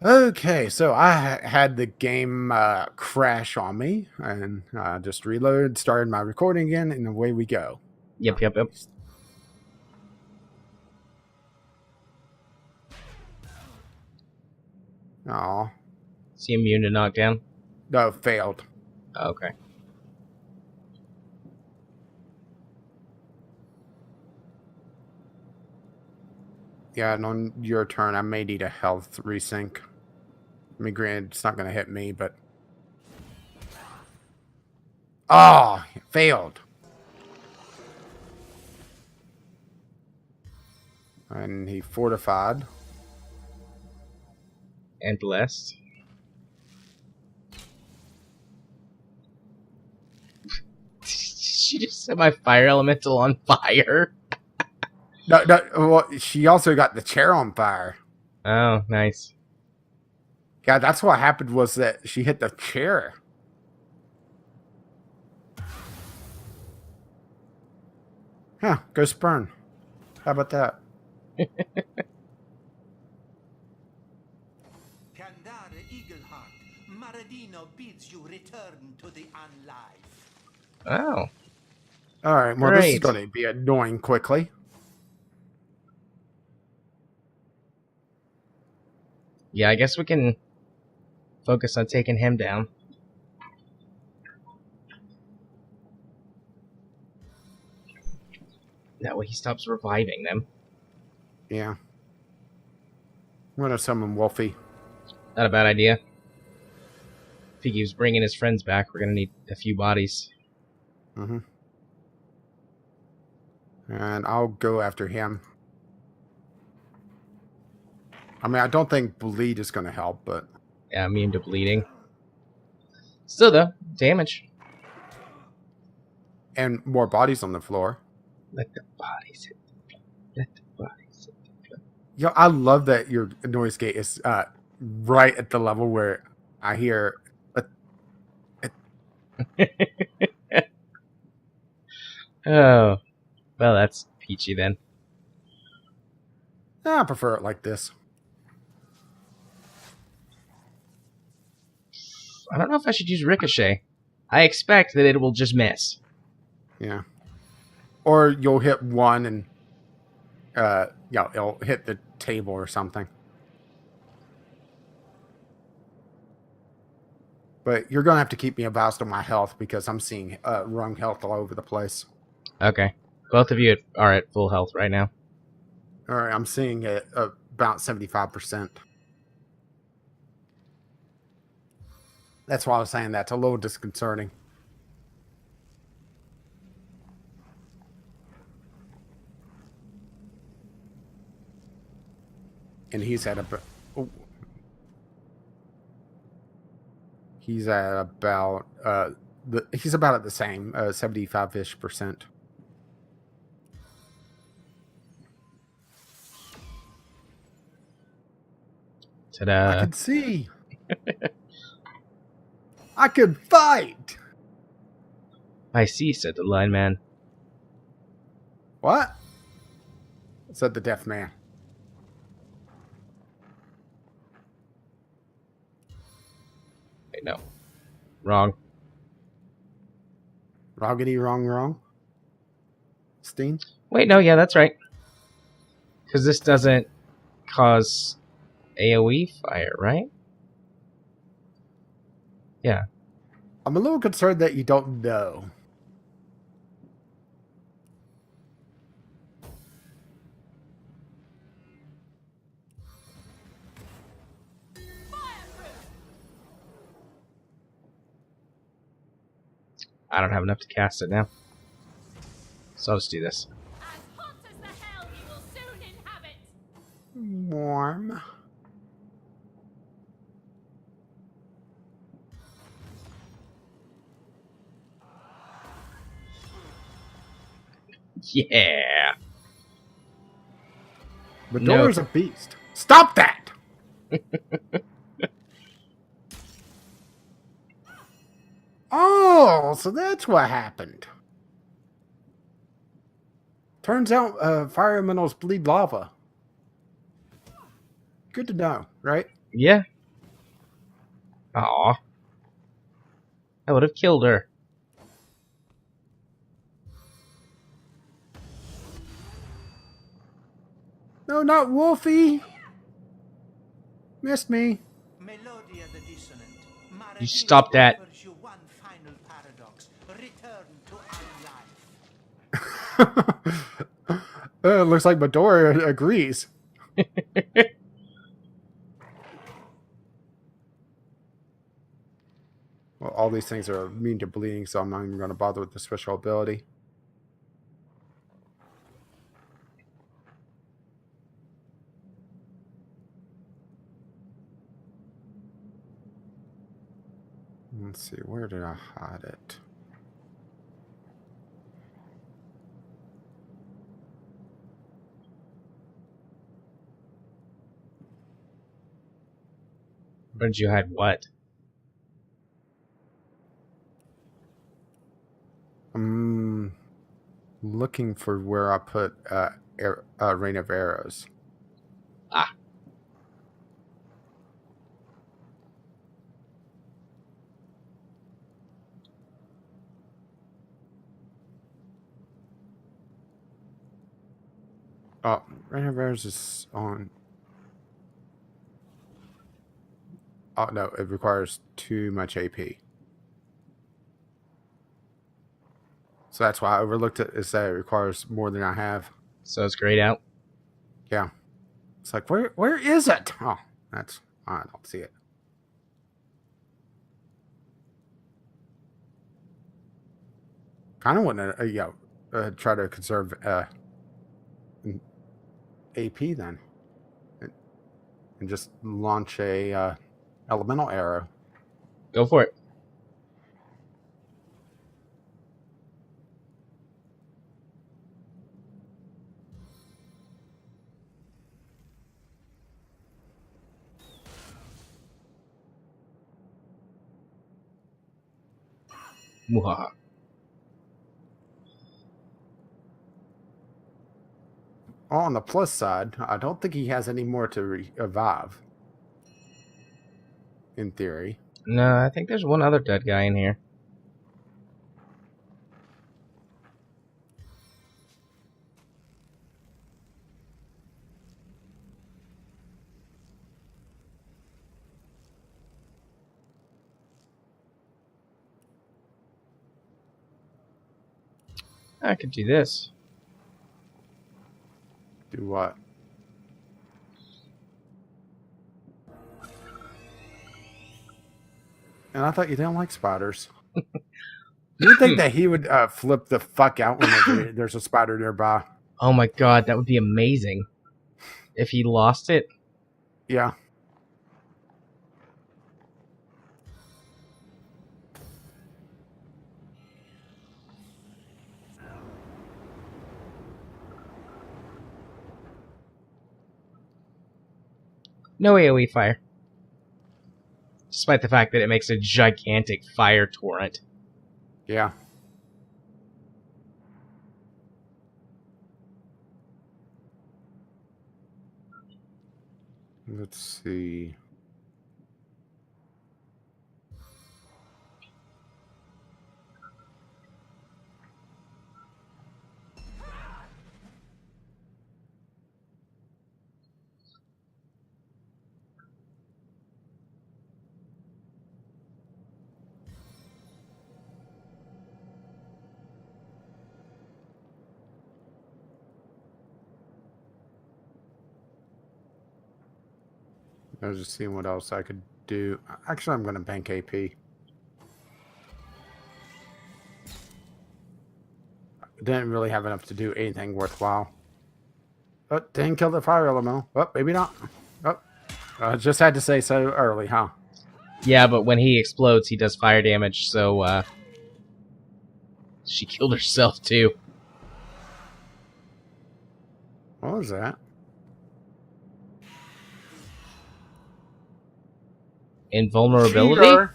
Okay, so I had the game crash on me, and just reloaded, started my recording again, and away we go. Yep. Aw. Is he immune to knockdown? No, failed. Okay. Yeah, and on your turn, I may need a health resync. I mean, granted, it's not going to hit me, but... Oh, failed. And he fortified. And blessed. She just set my fire elemental on fire. No, well, she also got the chair on fire. Oh, nice. Yeah, that's what happened was that she hit the chair. Huh, go Spurn. How about that? Candare Eagleheart, Maradino bids you return to the unlife. Oh. All right, well, this is Great. going to be annoying quickly. Yeah, I guess we can focus on taking him down. That way he stops reviving them. Yeah. I'm going to summon Wolfie. Not a bad idea. If he keeps bringing his friends back, we're going to need a few bodies. Mm-hmm. And I'll go after him. I mean, I don't think bleed is going to help, but... Yeah, immune to bleeding. Still, though, damage. And more bodies on the floor. Let the bodies hit the floor. Let the bodies hit the floor. Yo, I love that your noise gate is right at the level where I hear... Oh. Well, that's peachy then. I prefer it like this. I don't know if I should use Ricochet. I expect that it will just miss. Yeah. or you'll hit one and it'll hit the table or something. But you're gonna have to keep me abreast of my health because I'm seeing wrong health all over the place. Okay. Both of you are at full health right now. All right, I'm seeing it about 75%. That's why I was saying that's a little disconcerting. And he's at about he's about at the same 75-ish%. Ta-da. I could see. I could fight. I see, said the lineman. What? Said the deaf man. Wait, no. Wrong. Roggedy wrong. Steen? Wait, no, yeah, that's right. Because this doesn't cause AoE fire, right? Yeah. I'm a little concerned that you don't know. I don't have enough to cast it now. So I'll just do this. As hot as the hell you will soon inhabit. Warm. Yeah. Medora's a beast. Stop that! Oh, so that's what happened. Turns out fire elementals bleed lava. Good to know, right? Yeah. Aw. I would have killed her. No, not Wolfie. Missed me. Melodia the dissonant. You stop that. Offers you one final paradox. Return to our life. Looks like Medora agrees. Well, all these things are immune to bleeding, so I'm not even going to bother with the special ability. Let's see, where did I hide it? Where did you hide what? I'm looking for where I put Rain of Arrows. Ah. Oh, Rain of Arrows is on. Oh, no, it requires too much AP. So that's why I overlooked it, is that it requires more than I have. So it's grayed out. Yeah. It's like, where is it? Oh, that's, I don't see it. Kind of want to, try to conserve AP then. And just launch a elemental arrow. Go for it. Muhaha. On the plus side, I don't think he has any more to revive. In theory. No, I think there's one other dead guy in here. I could do this. Do what? And I thought you didn't like spiders. You would think that he would flip the fuck out whenever there's a spider nearby. Oh my god, that would be amazing. If he lost it. Yeah. No AoE fire. Despite the fact that it makes a gigantic fire torrent. Yeah. Let's see. I was just seeing what else I could do. Actually, I'm going to bank AP. Didn't really have enough to do anything worthwhile. But didn't kill the fire elemental. Oh, maybe not. Oh, I just had to say so early, huh? Yeah, but when he explodes, he does fire damage, so, she killed herself, too. What was that? Invulnerability? Cheater.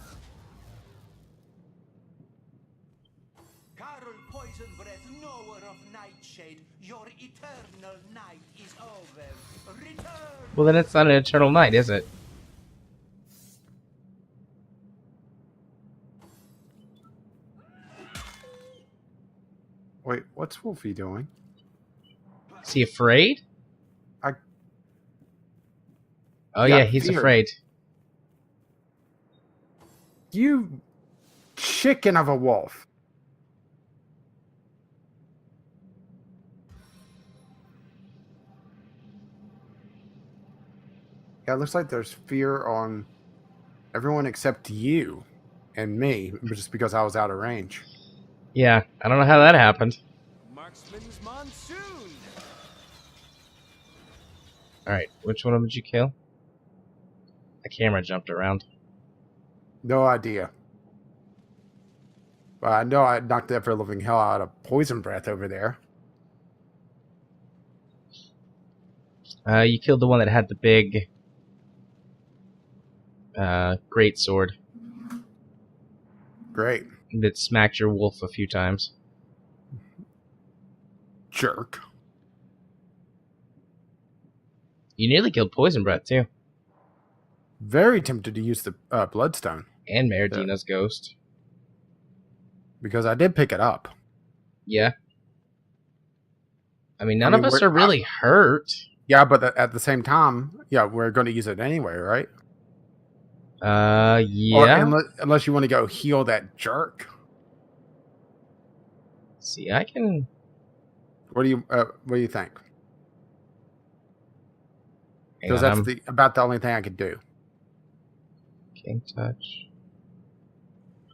Carol Poison Breath, knower of Nightshade, your eternal night is over. Return! Well, then it's not an eternal night, is it? Wait, what's Wolfie doing? Is he afraid? Oh, Yeah, yeah, he's fear. afraid. You chicken of a wolf. Yeah, it looks like there's fear on everyone except you and me, just because I was out of range. Yeah, I don't know how that happened. Marksman's Monsoon! Alright, which one of them did you kill? The camera jumped around. No idea. But I know I knocked the ever living hell out of Poison Breath over there. You killed the one that had the big great sword Great. that smacked your wolf a few times. Jerk. You nearly killed Poison Breath too, Very tempted to use the Bloodstone. and Meridina's ghost. Because I did pick it up. Yeah. I mean, none of us are really hurt. Yeah, but at the same time, yeah, we're going to use it anyway, right? Yeah. Or unless you want to go heal that jerk. See, I can. What do you think? Hang Because on, that's about the only thing I could do. King Touch.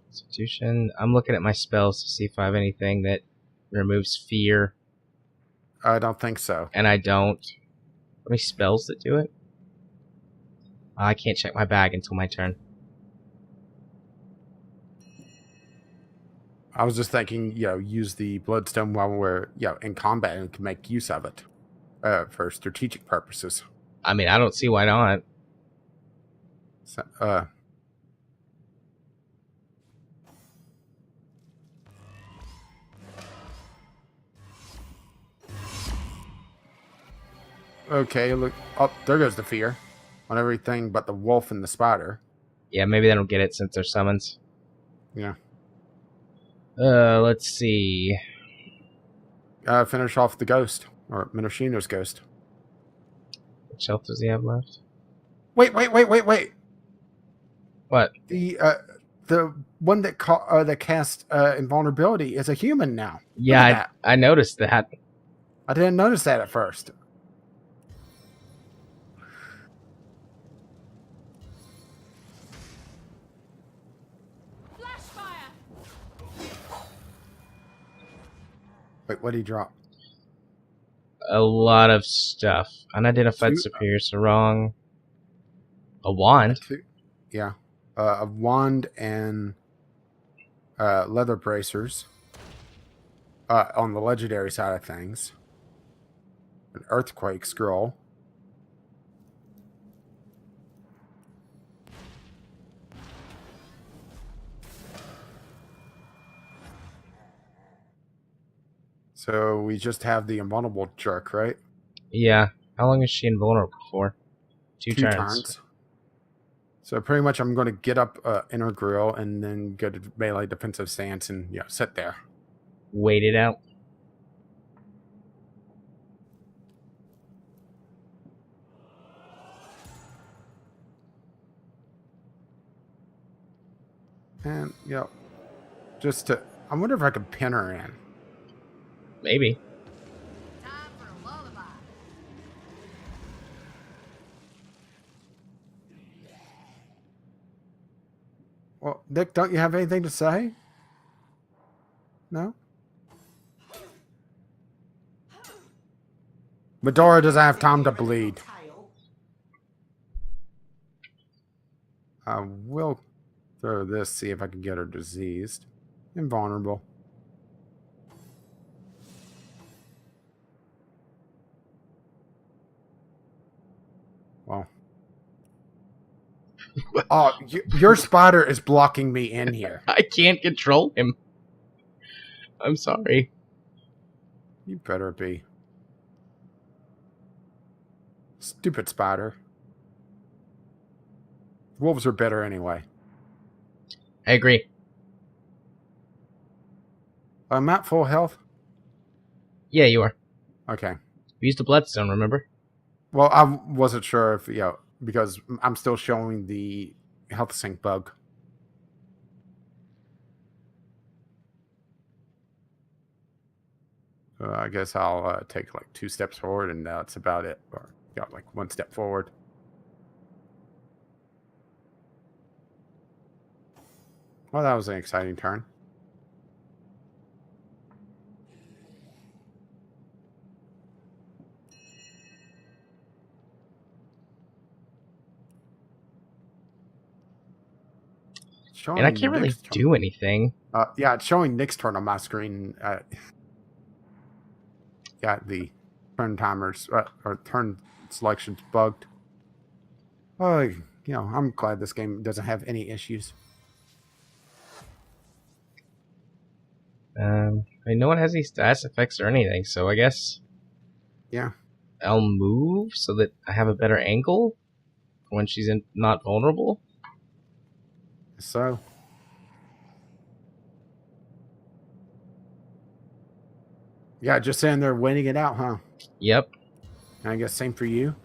Constitution. I'm looking at my spells to see if I have anything that removes fear, I don't think so. and I don't. How many spells that do it? I can't check my bag until my turn. I was just thinking, use the Bloodstone while we're, in combat and can make use of it for strategic purposes. I mean, I don't see why not. So, okay, look. Oh, there goes the fear on everything but the wolf and the spider. Yeah, maybe they don't get it since they're summons. Yeah. Let's see. Finish off the ghost, or Minoshino's ghost. Which health does he have left? Wait. What? The the one that that cast invulnerability is a human now. Look Yeah, at that. I noticed that. I didn't notice that at first. Flash fire! Wait, what did he drop? A lot of stuff. Unidentified Two- superior sarong. A wand. Yeah. A wand and leather bracers. On the legendary side of things. An earthquake scroll. So we just have the invulnerable jerk, right? Yeah. How long is she invulnerable for? Two turns. So pretty much I'm going to get up inner grill and then go to melee defensive stance and sit there. Wait it out. And, just to... I wonder if I could pin her in. Maybe. Time for a lullaby. Well, Nick, don't you have anything to say? No? Medora doesn't have time to bleed. Tail. I will throw this, see if I can get her diseased. Invulnerable. Well. Oh, your spider is blocking me in here. I can't control him. I'm sorry. You better be. Stupid spider. Wolves are better anyway. I agree. I'm at full health. Yeah, you are. Okay. We used a bloodstone, remember? Well, I wasn't sure if, because I'm still showing the health sync bug. So I guess I'll take like 2 steps forward and that's about it. Or like 1 step forward. Well, that was an exciting turn. And I can't really do anything. Yeah, it's showing Nick's turn on my screen. Yeah, the turn timers or turn selections bugged. Oh, I'm glad this game doesn't have any issues. No one has any status effects or anything, so I guess Yeah. I'll move so that I have a better angle for when she's not vulnerable. So. Yeah, just sitting there waiting it out, huh? Yep. And I guess same for you.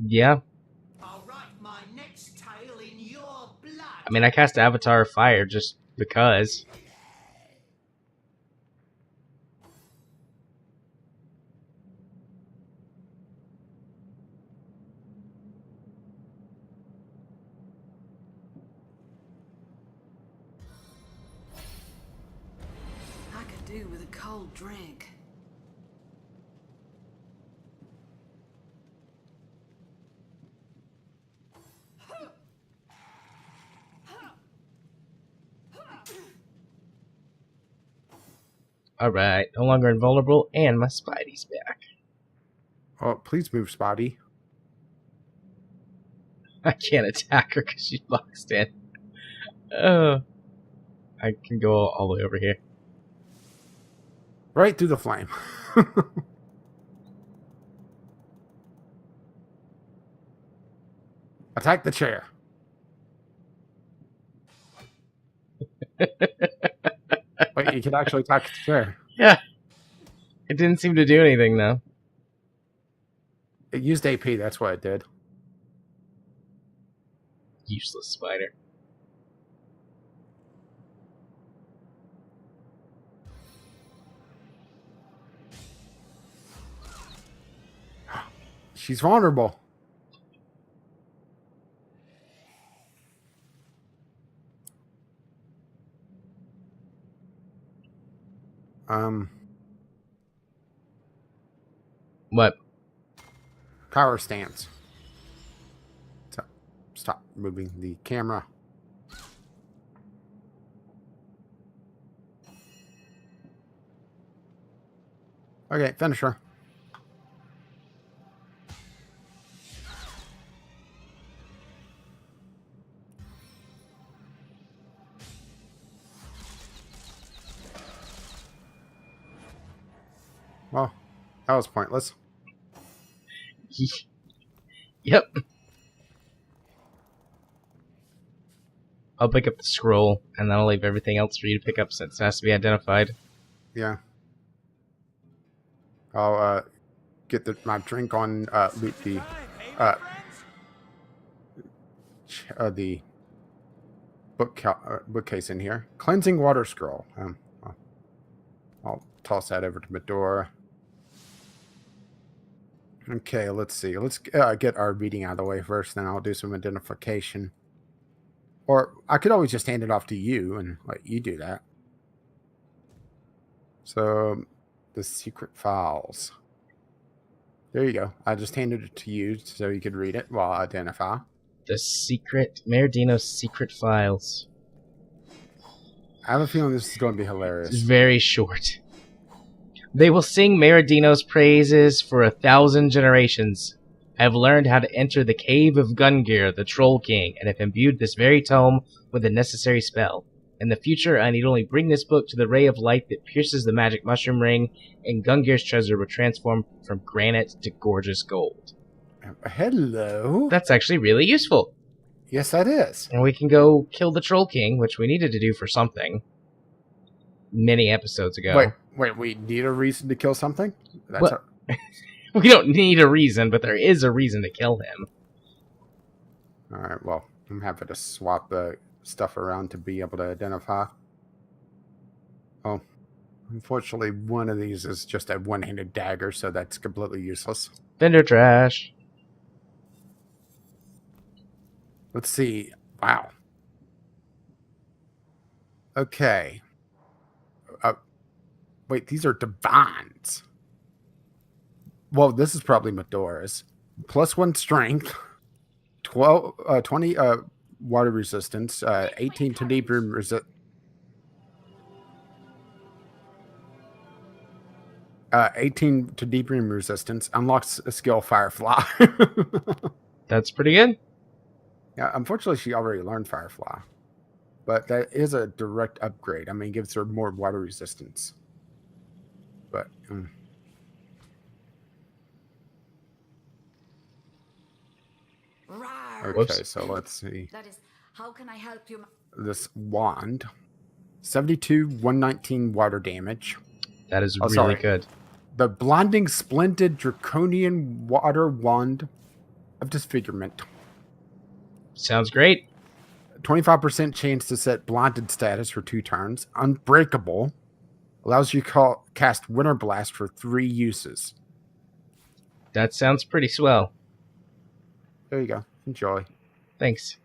Yeah. I'll write my next tale in your blood. I mean, I cast Avatar of Fire just because. I could do with a cold drink. Alright, no longer invulnerable, and my Spidey's back. Oh, please move, Spotty. I can't attack her because she's boxed in. I can go all the way over here. Right through the flame. Attack the chair. Wait, you can actually attack the chair. Yeah. It didn't seem to do anything, though. It used AP, that's what it did. Useless spider. She's vulnerable. What? Power stance. Stop moving the camera. Okay, finish her. Well, that was pointless. Yep. I'll pick up the scroll, and then I'll leave everything else for you to pick up since it has to be identified. Yeah. I'll get my drink on loot the bookcase in here. Cleansing water scroll. I'll toss that over to Medora. Okay, let's see. Let's get our reading out of the way first, then I'll do some identification. Or I could always just hand it off to you and let you do that. So, the secret files. There you go. I just handed it to you so you could read it while I identify. The secret... Meridino's secret files. I have a feeling this is going to be It's hilarious. very short. They will sing Meridino's praises for 1,000 generations. I have learned how to enter the cave of Gungnir, the Troll King, and have imbued this very tome with the necessary spell. In the future, I need only bring this book to the ray of light that pierces the magic mushroom ring, and Gungnir's treasure will transform from granite to gorgeous gold. Hello. That's actually really useful. Yes, that is. And we can go kill the Troll King, which we needed to do for something. Many episodes ago. Wait, we need a reason to kill something? That's Well- We don't need a reason, but there is a reason to kill him. Alright, well, I'm happy to swap the stuff around to be able to identify. Oh, unfortunately, one of these is just a one-handed dagger, so that's completely useless. Vendor trash. Let's see. Wow. Okay. Wait, these are divines. Well, this is probably Medora's. +1 strength, 20 water resistance, 18 to deep room resist. 18 to deep room resistance. Unlocks a skill Firefly. That's pretty good. Yeah, unfortunately, she already learned Firefly, but that is a direct upgrade. I mean, it gives her more water resistance. But Rawr. okay, Whoops. so let's see. That is, how can I help you? This wand, 72, 119 water damage. That is Oh, really sorry. good. The blinding splendid draconian water wand of disfigurement. Sounds great. 25% chance to set blinded status for 2 turns. Unbreakable. Allows you to cast Winter Blast for 3 uses. That sounds pretty swell. There you go. Enjoy. Thanks.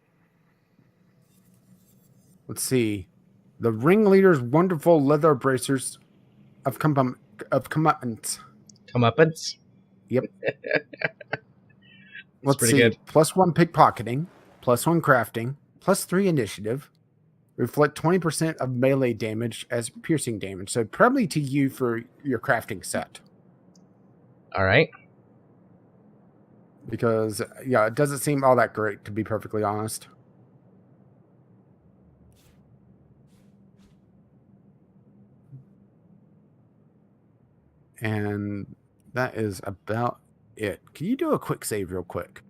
Let's see. The Ringleader's wonderful leather bracers of comeuppance. Comeuppance? Yep. Let's pretty see. good. +1 pickpocketing, +1 crafting, +3 initiative. Reflect 20% of melee damage as piercing damage. So probably to you for your crafting set. Alright. Because, yeah, it doesn't seem all that great, to be perfectly honest. And that is about it. Can you do a quick save real quick?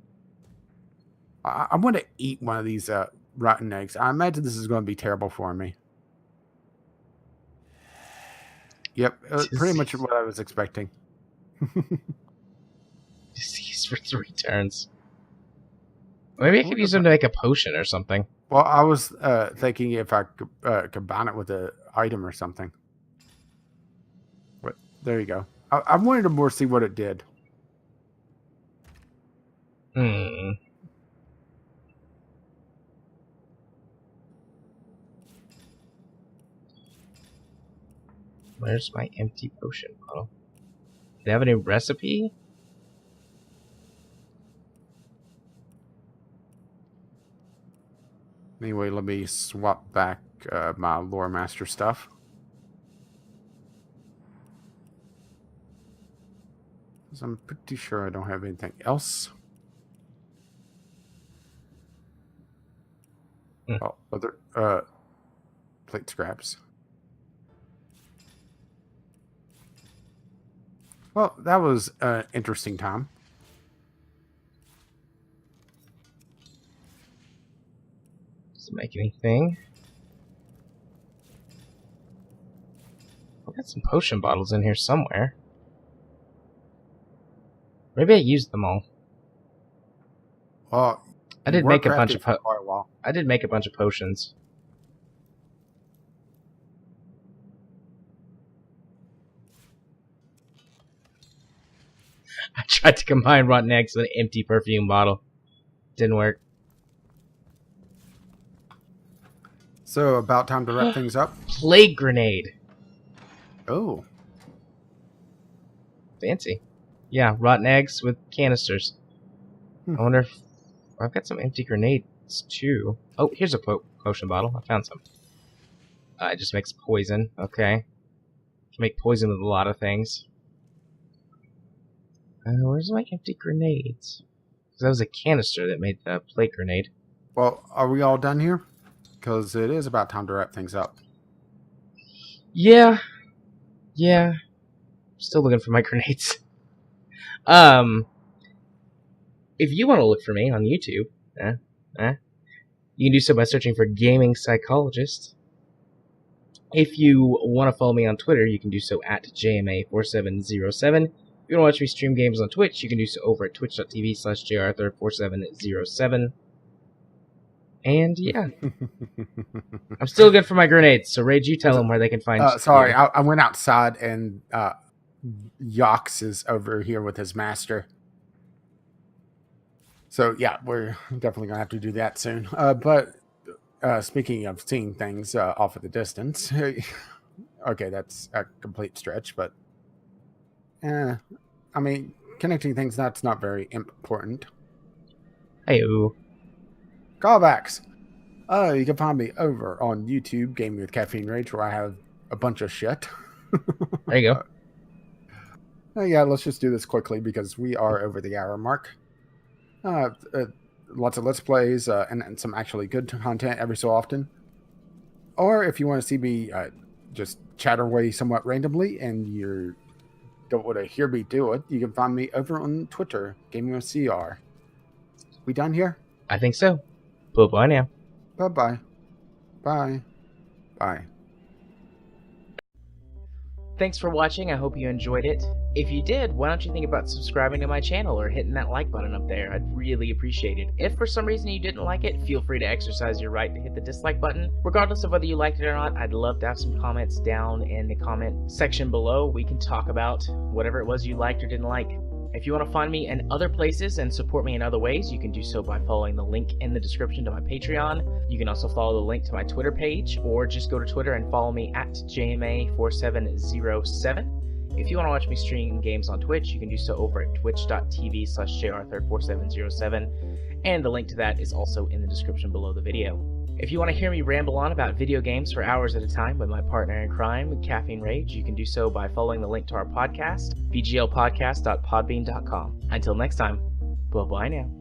I want to eat one of these rotten eggs. I imagine this is going to be terrible for me. Yep, pretty much what I was expecting. Disease these for 3 turns. Maybe I could use them to make a potion or something. Well, I was thinking if I could combine it with an item or something. But there you go. I wanted to more see what it did. Where's my empty potion bottle? Do they have any recipe? Anyway, let me swap back my Lore Master stuff. Because I'm pretty sure I don't have anything else. Oh, other plate scraps. Well, that was an interesting time. Doesn't make anything. I've got some potion bottles in here somewhere. Maybe I used them all. Well, I did make a bunch of quite a while. I did make a bunch of potions. I tried to combine rotten eggs with an empty perfume bottle. Didn't work. So, about time to wrap things up. Plague grenade. Oh. Fancy. Yeah, rotten eggs with canisters. I wonder if... I've got some empty grenades, too. Oh, here's a potion bottle. I found some. It just makes poison. Okay. Can make poison with a lot of things. Where's my empty grenades? Because that was a canister that made the plague grenade. Well, are we all done here? Because it is about time to wrap things up. Yeah. Yeah. Still looking for my grenades. If you want to look for me on YouTube, you can do so by searching for Gaming Psychologist. If you want to follow me on Twitter, you can do so at JMA4707. If you want to watch me stream games on Twitch, you can do so over at twitch.tv/JR4707. And yeah, I'm still looking for my grenades. So Rage, you tell them where they can find. Sorry, I went outside and Yox is over here with his master. So yeah, we're definitely gonna have to do that soon. But speaking of seeing things off at the distance, okay, that's a complete stretch, but I mean, connecting things that's not very important. Hey-o. Callbacks. You can find me over on YouTube, Gaming with Caffeine Rage, where I have a bunch of shit. There you go. Yeah, let's just do this quickly because we are over the hour mark. Lots of Let's Plays and some actually good content every so often. Or if you want to see me just chatter away somewhat randomly and you don't want to hear me do it, you can find me over on Twitter, Gaming with CR. We done here? I think so. Bye-bye now. Bye-bye. Bye. Bye. Thanks for watching. I hope you enjoyed it. If you did, why don't you think about subscribing to my channel or hitting that like button up there? I'd really appreciate it. If for some reason you didn't like it, feel free to exercise your right to hit the dislike button. Regardless of whether you liked it or not, I'd love to have some comments down in the comment section below. We can talk about whatever it was you liked or didn't like. If you want to find me in other places and support me in other ways, you can do so by following the link in the description to my Patreon. You can also follow the link to my Twitter page, or just go to Twitter and follow me at JMA4707. If you want to watch me stream games on Twitch, you can do so over at twitch.tv/JR34707, and the link to that is also in the description below the video. If you want to hear me ramble on about video games for hours at a time with my partner in crime, Caffeine Rage, you can do so by following the link to our podcast, bglpodcast.podbean.com. Until next time, bye-bye now.